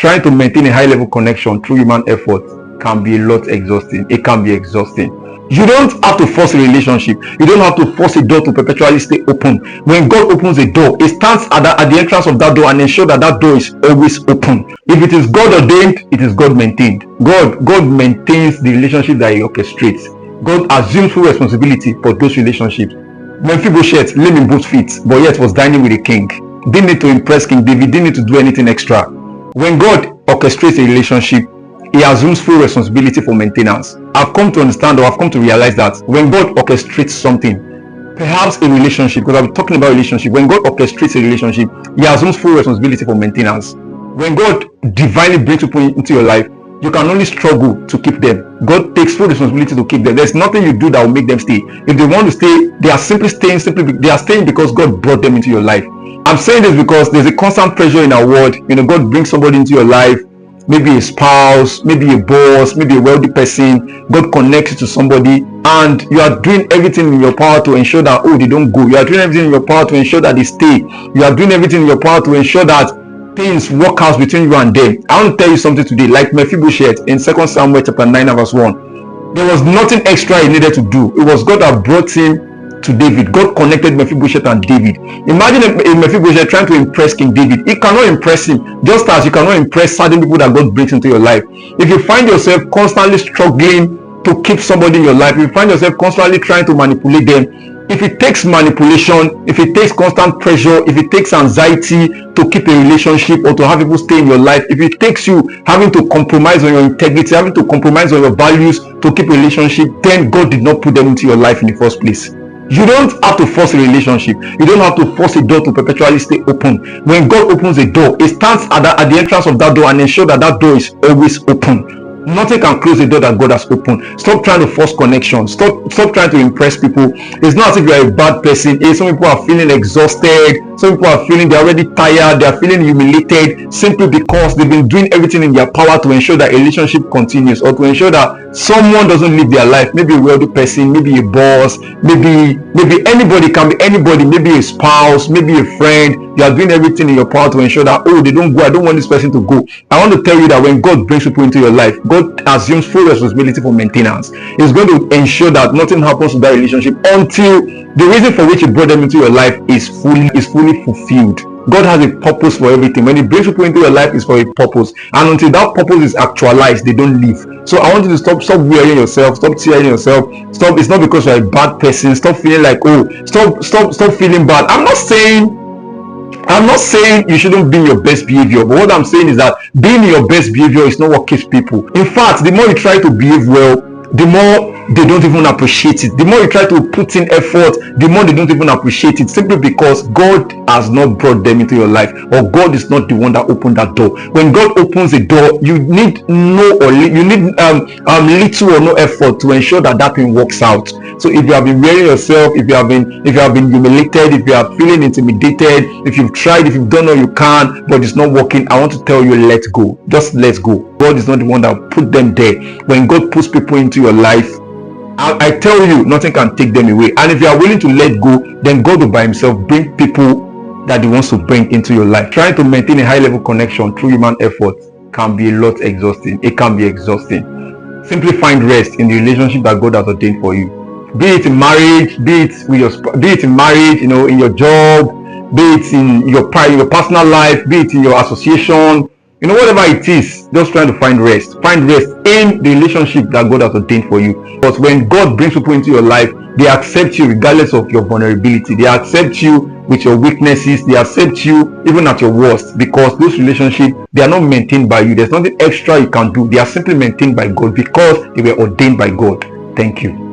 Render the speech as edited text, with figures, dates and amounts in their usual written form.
Trying to maintain a high level connection through human effort can be a lot exhausting. It can be exhausting. You don't have to force a relationship. You don't have to force a door to perpetually stay open. When God opens a door, it stands at the entrance of that door and ensure that that door is always open. If it is God ordained, it is God maintained. God maintains the relationship that He orchestrates. God assumes full responsibility for those relationships. Mephiboseth lame in both feet, but yet was dining with a king. Didn't need to impress King David. Didn't need to do anything extra. When God orchestrates a relationship, He assumes full responsibility for maintenance. I've come to understand, or I've come to realize that when God orchestrates something, perhaps a relationship, because I'm talking about relationship, when God orchestrates a relationship, He assumes full responsibility for maintenance. When God divinely brings people into your life, you can only struggle to keep them. God takes full responsibility to keep them. There's nothing you do that will make them stay. If they want to stay, they are simply staying. They are staying because God brought them into your life. I'm saying this because there's a constant pressure in our world. God brings somebody into your life, maybe a spouse, maybe a boss, maybe a wealthy person. God connects you to somebody, and you are doing everything in your power to ensure that they don't go. You are doing everything in your power to ensure that they stay. You are doing everything in your power to ensure that things work out between you and them. I want to tell you something today. Like Mephiboseth in 2 Samuel chapter 9 verse 1, there was nothing extra he needed to do. It was God that brought him to David. God connected Mephiboseth and David. Imagine a Mephiboseth trying to impress King David. He cannot impress him, just as you cannot impress certain people that God brings into your life. If you find yourself constantly struggling to keep somebody in your life, if you find yourself constantly trying to manipulate them, if it takes manipulation, if it takes constant pressure, if it takes anxiety to keep a relationship or to have people stay in your life, if it takes you having to compromise on your integrity, having to compromise on your values to keep a relationship, then God did not put them into your life in the first place. You don't have to force a relationship. You don't have to force a door to perpetually stay open. When God opens a door, it stands at the entrance of that door and ensure that that door is always open. Nothing can close the door that God has opened. Stop trying to force connection. Stop trying to impress people. It's not as if you're a bad person. Some people are feeling exhausted. Some people are feeling they're already tired. They're feeling humiliated simply because they've been doing everything in their power to ensure that a relationship continues, or to ensure that someone doesn't live their life. Maybe a wealthy person, maybe a boss, maybe anybody, can be anybody, maybe a spouse, maybe a friend. You are doing everything in your power to ensure that they don't go. I don't want this person to go. I want to tell you that when God brings people into your life, God assumes full responsibility for maintenance. He's going to ensure that nothing happens to that relationship until the reason for which He brought them into your life is fully fulfilled. God has a purpose for everything. When He brings people into your life, it's for a purpose, and until that purpose is actualized, they don't leave. So I want you to stop wearing yourself, stop tearing yourself. Stop. It's not because you're a bad person. Stop feeling like stop feeling bad. I'm not saying you shouldn't be in your best behavior, but what I'm saying is that being in your best behavior is not what keeps people. In fact, the more you try to behave well, the more they don't even appreciate it. The more you try to put in effort, the more they don't even appreciate it, simply because God has not brought them into your life, or God is not the one that opened that door. When God opens a door, you need little or no effort to ensure that thing works out. So if you have been wearing yourself, if you have been humiliated, if you are feeling intimidated, if you've tried, if you've done all you can, but it's not working, I want to tell you, let go. Just let go. God is not the one that put them there. When God puts people into your life, I tell you, nothing can take them away. And if you are willing to let go, then God will by Himself bring people that He wants to bring into your life. Trying to maintain a high level connection through human effort can be a lot exhausting. It can be exhausting. Simply find rest in the relationship that God has ordained for you. Be it in marriage, be it in marriage, in your job, be it in your personal life, be it in your association, whatever it is. Just trying to find rest. Find rest in the relationship that God has ordained for you. Because when God brings people into your life, they accept you regardless of your vulnerability. They accept you with your weaknesses. They accept you even at your worst, because those relationships, they are not maintained by you. There's nothing extra you can do. They are simply maintained by God because they were ordained by God. Thank you.